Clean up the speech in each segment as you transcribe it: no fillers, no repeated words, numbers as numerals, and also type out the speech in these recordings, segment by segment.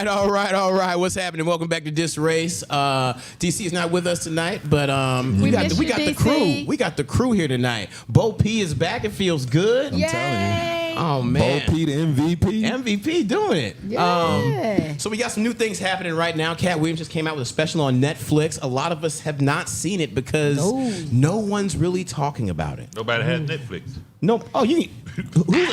All right. What's happening? Welcome back to DisRace. DC is not with us tonight, but we got the crew. We got the crew here tonight. Bo P is back. It feels good. I'm telling you. Oh man, Bo P the MVP. MVP doing it. Yeah. So we got some new things happening right now. Katt Williams just came out with a special on Netflix. A lot of us have not seen it because no one's really talking about it. Nobody had Netflix. No. Oh, you. I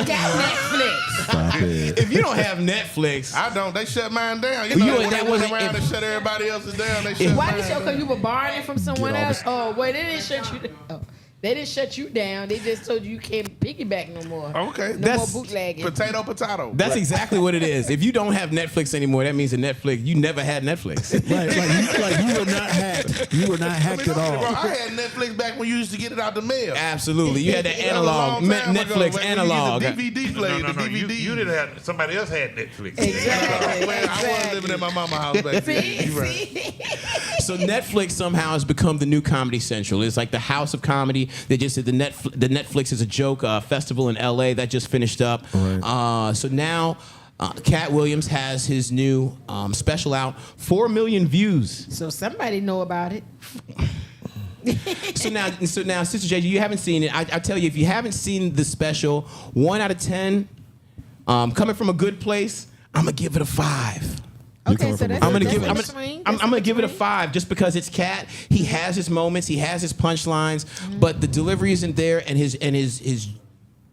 got Netflix. Stop it. If you don't have Netflix, I don't. They shut mine down. You You know, know, when that they went wasn't- around and shut everybody else's down. They shut Why mine did you? down. Because you were borrowing it from someone Get else. off Oh, wait, they didn't shut you down. Oh, they didn't shut you down. They just told you can't piggyback no more. Okay. No That's- more bootlegging. Potato. that's exactly what it is. If you don't have Netflix anymore, that means that Netflix, you never had Netflix. Like you were not hacked. You were not hacked at Bro, all. I had Netflix back when you used to get it out the mail. Absolutely. You had the That was a analog, long time ago, Netflix when you analog. used the DVD player, No. the DVD. You didn't have. Somebody else had Netflix. Exactly. Well, I wasn't living in my mama's house back then. See? You right. See? So Netflix somehow has become the new Comedy Central. It's like the house of comedy. They just did the Netflix is a Joke festival in LA that just finished up. Right. So now Katt Williams has his new special out, 4 million views. So somebody know about it. So now, Sister J, you haven't seen it. I tell you, if you haven't seen the special, 1 out of 10, coming from a good place, I'm gonna give it a 5. Okay, so that's I'm gonna that's give it. in I'm between. gonna, I'm That's gonna in give it a between. 5 just because it's Katt. He has his moments. He has his punchlines, but the delivery isn't there, and his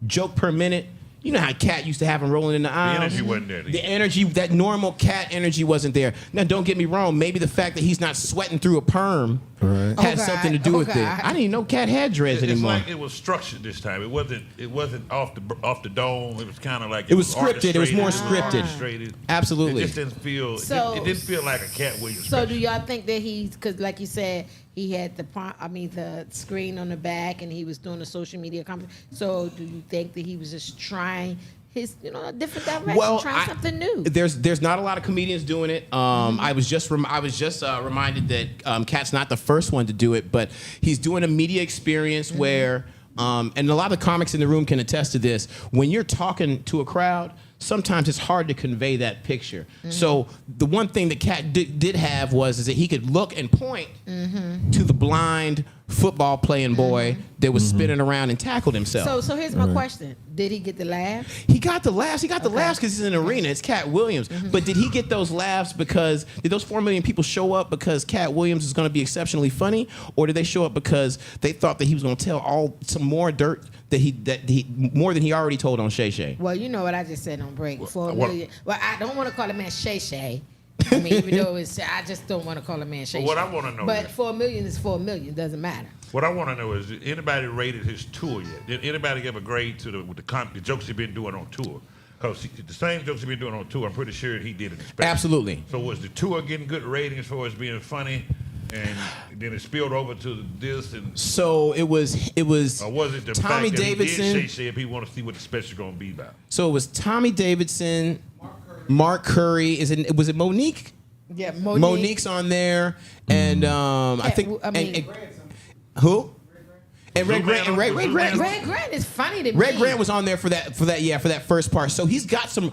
joke per minute. You know how Katt used to have him rolling in the The aisle. energy wasn't there. The energy, that normal Katt energy wasn't there. Now, don't get me wrong. Maybe the fact that he's not sweating through a perm Right. had Oh, something to God. do Oh, with it. God. I didn't even know Katt had dreads It's anymore. like it was structured this time. It wasn't off the dome. It was kind of like It was scripted. It was more orchestrated. scripted. Orchestrated. Absolutely. It just didn't feel. So- it didn't feel like a Katt Williams. So do special. y'all think that he's, because like you said, he had the screen on the back and he was doing the social media conference. So do you think that he was just trying his, a different direction, trying something new? There's not a lot of comedians doing it. I was just reminded that Katt's not the first one to do it, but he's doing a media experience where, and a lot of comics in the room can attest to this. When you're talking to a crowd, sometimes it's hard to convey that picture. So the one thing that Katt did have is that he could look and point to the blind football playing boy that was spinning around and tackled himself. So here's my question: did he get the laugh? He got the laughs. He got the laughs because he's in an arena. It's Katt Williams. But did he get those laughs because did those 4 million people show up because Katt Williams is going to be exceptionally funny, or did they show up because they thought that he was going to tell some more dirt that he more than he already told on Shay Shay? Well, you know what I just said on break. 4 what- million. Well, I don't want to call a man Shay Shay. I mean, even though I just don't want to call a man Shay Shay. But what I wanna know But is- 4 million is 4 million. Doesn't matter. What I want to know is, did anybody rated his tour yet? Did anybody give a grade to the jokes he's been doing on tour? Because the same jokes he's been doing on tour, I'm pretty sure he did in the special. Absolutely. So was the tour getting good ratings as far as being funny, and then it spilled over to this, and So it was or was it the Tommy fact that Davidson. he did say if he want to see what the special going to be about? So it was Tommy Davidson, Mark Curry. Was it Monique? Yeah, Monique's on there, and I think who? And Red Grant. And Red Grant. Red Grant is funny to me. Red Grant was on there for that first part. So he's got some.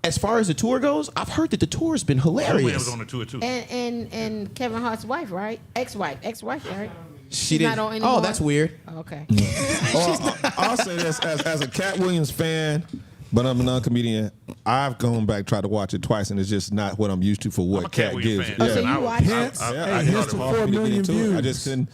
As far as the tour goes, I've heard that the tour has been Superman hilarious. was on the tour too. And Kevin Hart's wife, right? Ex-wife, right? She She's not on Oh, anymore? that's weird. Okay. I'll say this as a Katt Williams fan, but I'm a non-comedian. I've gone back, tried to watch it twice, and it's just not what I'm used to for I'm a what Katt Katt Williams gives. fan. Oh, so you watched it? I Hey, thought his it to was hard 4 for me to get million into it. views.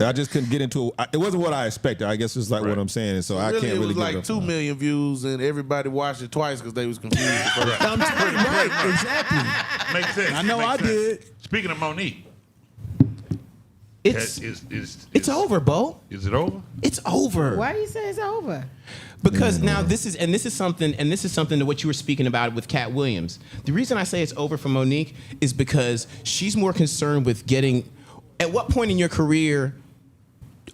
I just couldn't get into it. It wasn't what I expected. I guess it's like what I'm saying, and so I Really, can't it really was give like it a 2 million views, and everybody watched it twice because they was confused. Right, exactly. Makes sense. I know Makes I sense. did. Speaking of Monique, It's it's over, Bo. Is it over? It's over. Why do you say it's over? Because now this is something to what you were speaking about with Katt Williams. The reason I say it's over for Monique is because she's more concerned with getting. At what point in your career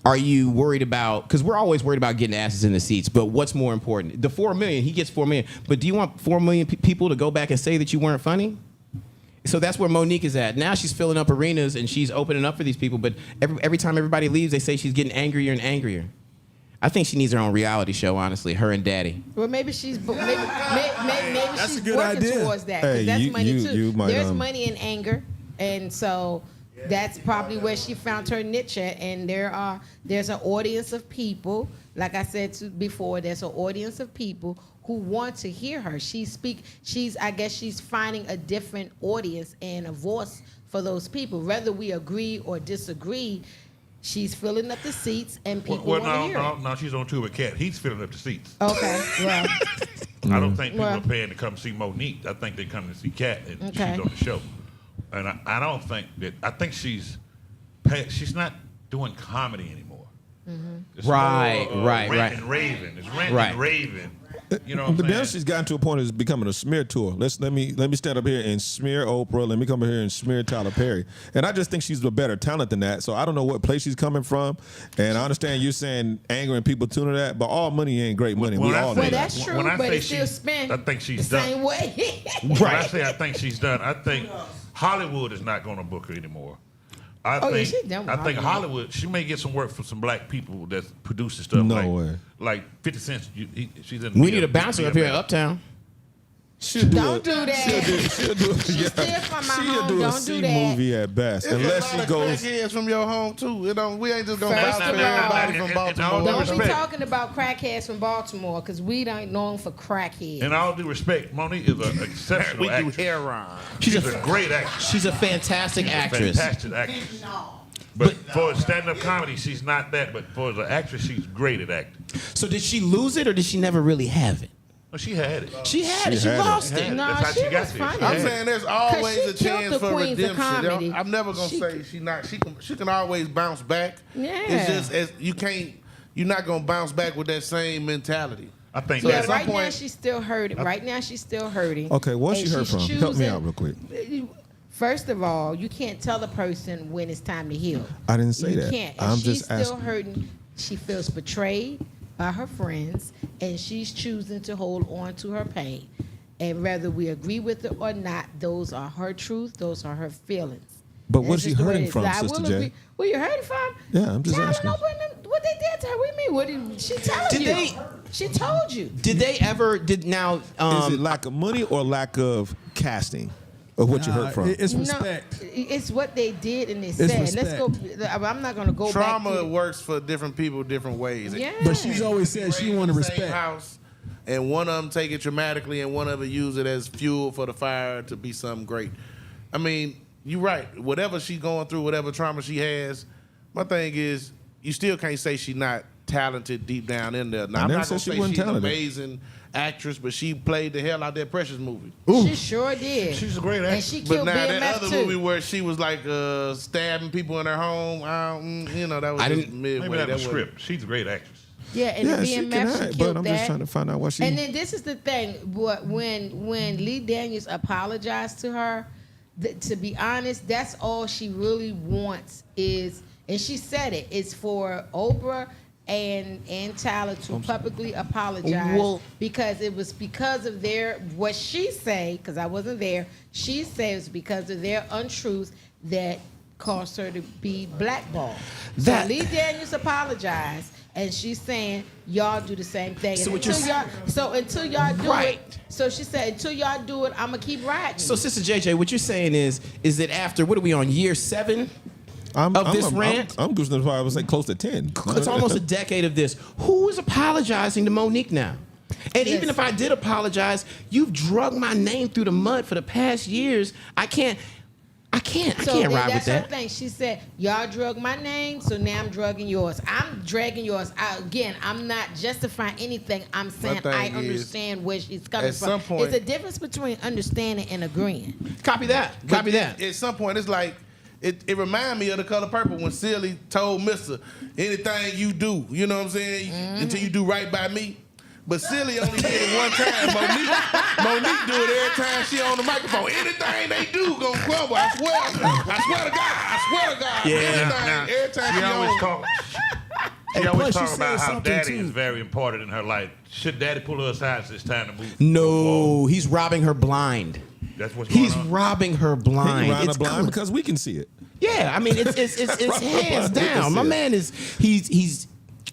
are you worried about? Because we're always worried about getting asses in the seats. But what's more important? The 4 million, he gets 4 million. But do you want 4 million people to go back and say that you weren't funny? So that's where Monique is at. Now she's filling up arenas and she's opening up for these people. But every time everybody leaves, they say she's getting angrier and angrier. I think she needs her own reality show. Honestly, her and Daddy. Well, maybe she's she's a good working idea. towards that. 'Cause Hey, that's you- money you- too. you might, There's money in anger, and so that's probably where she found her niche at. And there's an audience of people. Like I said before, there's an audience of people who want to hear her. I guess she's finding a different audience and a voice for those people. Whether we agree or disagree, she's filling up the seats and people want to hear it. No, she's on tour with Katt. He's filling up the seats. Okay, well, I don't think people Well- are paying to come see Monique. I think they come to see Katt, and Okay. she's on the show. And I don't think that. I think she's not doing comedy anymore. It's Right, more, right, rant right. and raving. It's rant Right. and raving. You know what But I'm now saying? she's gotten to a point of becoming a smear tour. Let me stand up here and smear Oprah. Let me come here and smear Tyler Perry. And I just think she's a better talent than that. So I don't know what place she's coming from. And I understand you're saying anger and people tune to that, but all money ain't great money. We all know well, that. that's true, When I but say it's still she's- spent I think she's the done. same way. When I say I think she's done, I think Hollywood is not going to book her anymore. I Oh, yeah, think, she's done with I think Hollywood. Hollywood, she may get some work from some black people that's producing stuff. No like, way. Like 50 Cent, she's in. We need a bouncer up here at Uptown. She'll Don't do that. She'll do She's still from my she'll home. do a Don't C do that. movie at best, It's unless a lot she of goes. crackheads from your home too. We ain't just gonna First vouch of for all- everybody from And Baltimore. all due Don't be respect. talking about crackheads from Baltimore because we don't known for crackheads. In all due respect, Monique is an exceptional We do actress. heroin. She's a great actress. She's a fantastic actress. Fantastic actress. But for stand-up comedy, she's not that. But for the actress, she's great at acting. So did she lose it or did she never really have it? Well, she had it. She had it. She She had it. lost She had it. it. No, That's how she she got was there. funny. I'm saying there's always she a killed chance the for queens of redemption. comedy. I'm never gonna She- say she not. She can always bounce back. Yeah. It's just as you can't. You're not gonna bounce back with that same mentality. I think So Yeah, at that some right now point- she's still hurting. Right now she's still hurting. Okay, what's And she hurt she's from? Help me choosing- out real quick. First of all, you can't tell a person when it's time to heal. I didn't say you that. Can't. And I'm she's just still asking. hurting. She feels betrayed by her friends, and she's choosing to hold on to her pain. And whether we agree with it or not, those are her truth. Those are her feelings. But And what's that's she just the way hurting it is. from, I Sister will J? agree. Where you hurting from? Yeah, I'm just Child, asking. I don't know what they did to her. What do you mean? What did she tell Did you? they- She told you. Did they ever? Did now? Is it lack of money or lack of casting of what you heard from? It's respect. No, it's what they did and they It's said. respect. Let's go. I'm not going to go Trauma back to works for different people different ways. Yeah. But she's always said she Raised wanted in the same respect. house, and one of them take it dramatically, and one of them use it as fuel for the fire to be something great. I mean, you're right. Whatever she's going through, whatever trauma she has, my thing is, you still can't say she's not talented deep down in there. Now, I I'm never not said gonna she say wasn't she's an talented. amazing actress, but she played the hell out that Precious movie. She sure did. She's a great And actress. she But killed now that BMF other too. movie where she was like stabbing people in her home, that was I just didn't- midway. Maybe that was wasn't- script. She's a great actress. Yeah, and Yeah, the she BMF can she act, killed but I'm that. just trying to find out what she. And then this is the thing: when Lee Daniels apologized to her, to be honest, that's all she really wants is, and she said it, it's for Oprah and Tyler to publicly apologize Well- because it was because of their what she say, because I wasn't there. She says because of their untruth that caused her to be blackballed. That- So Lee Daniels apologized, and she's saying y'all do the same thing. So And what you're until y'all do Right. it, so she said until y'all do it, I'm gonna keep riding. So, Sister JJ, what you're saying is that after what are we on year 7 of this rant? I'm just why I was like close to 10. It's almost a decade of this. Who is apologizing to Monique now? And even Yes. if I did apologize, you've drugged my name through the mud for the past years. I can't So then ride with that's that. her thing. She said, y'all drug my name, so now I'm drugging yours. I'm dragging yours out. Again, I'm not justifying anything. I'm saying thing I is, understand where she's coming at from. some point- It's a difference between understanding and agreeing. Copy that. But Copy that. At some point, it's like it reminded me of The Color Purple when Silly told Mister, anything you do, you know what I'm saying, until you do right by me. But Silly only did it one time. Monique do it every time she on the microphone. Anything they do gonna crumble. I swear to God. I swear to God. Yeah. Anything, every time She she always on. talk. She Hey, always plus talk she about said how something, Daddy too. is very important in her life. Should Daddy pull her aside so it's time to move? No, he's robbing her blind. That's what's going He's on. robbing her He blind. ran It's a blind clear. because we can see it. Yeah, I mean it's hands down. My man is he's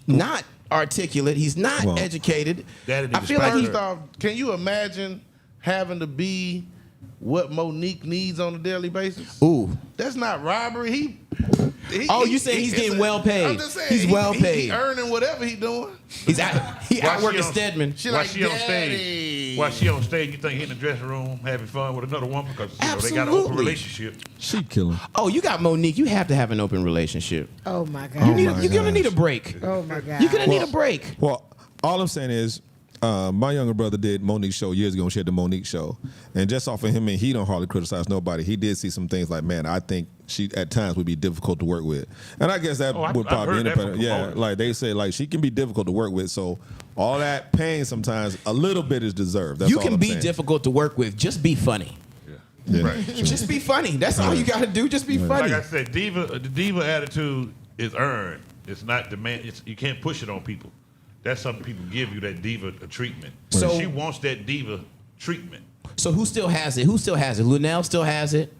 not articulate. He's not Well, educated. Daddy need I to feel like spank he. her. First off, can you imagine having to be what Monique needs on a daily basis? Ooh. That's not robbery. He Oh, you saying he's it's getting well paid. I'm just saying He's well He paid. earning whatever he doing. He outworking Stedman. She While like, she on Daddy. stage, while she on stage, you think he in the dressing room having fun with another woman because they got an open Absolutely. relationship. She killing. Oh, you got Monique. You have to have an open relationship. Oh my Oh, God. my You're gonna need a gosh. break. Oh my God. You're gonna need a break. Well, all I'm saying is, my younger brother did Monique's show years ago. She had the Monique show, and just off of him, and he don't hardly criticize nobody. He did see some things like, man, I think she at times would be difficult to work with, and I guess that I've would probably be heard that from independent. Yeah, promoters. like they say, like she can be difficult to work with. So all that pain sometimes a little bit is deserved. That's You all can I'm be saying. difficult to work with. Just be funny. Yeah. Right. Just be funny. That's all you gotta do. Just be funny. Like I said, the diva attitude is earned. It's not demand. You can't push it on people. That's something people give you, that diva treatment. So- She wants that diva treatment. So who still has it? Who still has it? Lunel still has it.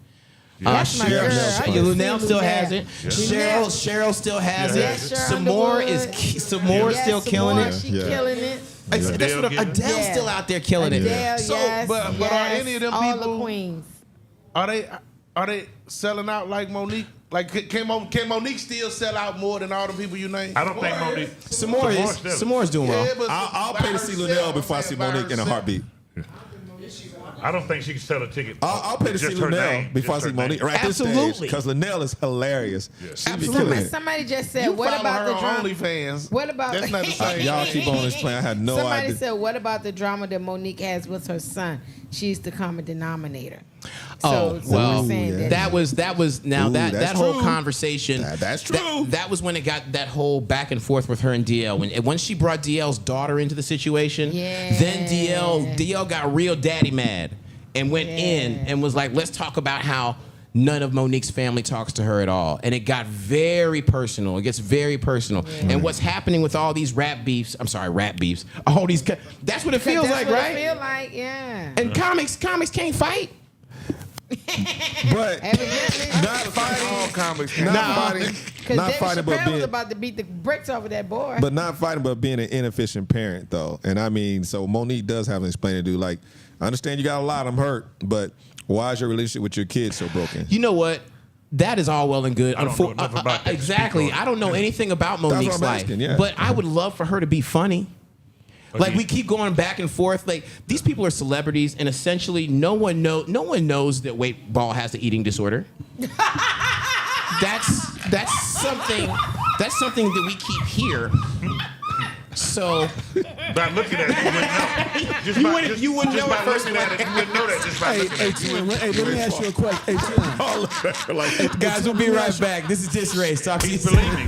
That's my girl. I Cheryl, can Lunel see still Lunel. has it. Cheryl still has Yeah. it. Cheryl Samore is Underwood. Samore Yes, still killing Samore, it. She Yeah. killing it. That's Adele what getting it? Adele's Yeah. still out there killing it. Adele, So, yes, but are yes, any of them all people- the queens? Are they selling out like Monique? Like can Monique still sell out more than all the people you named? I don't think Monique. Samore's doing well. but I'll by pay to see herself, Lunel before I I'm see saying by Monique in a herself. heartbeat. I don't think she can sell a ticket. I'll pay to see Just her Lunel name, before I just see her Monique. name. Right at this stage, Absolutely. because Lunel is hilarious. She be Absolutely. killing it. Somebody just said, You "What follow about her the on drama?" OnlyFans. What about That's not the same. Y'all keep on this plan. I had no Somebody idea. said, "What about the drama that Monique has with her son? She's the common denominator." Oh, so well, we're saying yeah. that was now Ooh, that that's whole true. conversation. That's true. That was when it got that whole back and forth with her and DL. Once she brought DL's daughter into the situation, Yeah. then DL got real daddy mad and went in and was like, "Let's talk about how none of Monique's family talks to her at all." And it got very personal. It gets very personal. And what's happening with all these rap beefs? All these. That's what it feels That's like, what right? It feel like, yeah. And comics can't fight. But Evidently. not fighting. All comics. Not fighting. Because Not David fighting, but Chappelle was being. about to beat the bricks off of that boy. But not fighting, but being an inefficient parent, though. And I mean, so Monique does have an explaining to do. Like, I understand you got a lot. I'm hurt, but why is your relationship with your kids so broken? You know what? That is all well and good. I don't know enough about that to exactly. speak on it. I don't know anything about Monique's I'm life, asking, yeah. but I would love for her to be funny. Like Okay. we keep going back and forth. Like these people are celebrities, and essentially no one knows that Weightball has an eating disorder. that's something that we keep here. So By looking at it, you wouldn't know. Just You by- wouldn't- just- you wouldn't just know by at first looking at it, you wouldn't know that just by Hey, looking hey, at it. Tim, let me ask you a question. Hey, Tim. Like, guys, we'll be right back. This is DisRace. Talk to you He's soon. believing.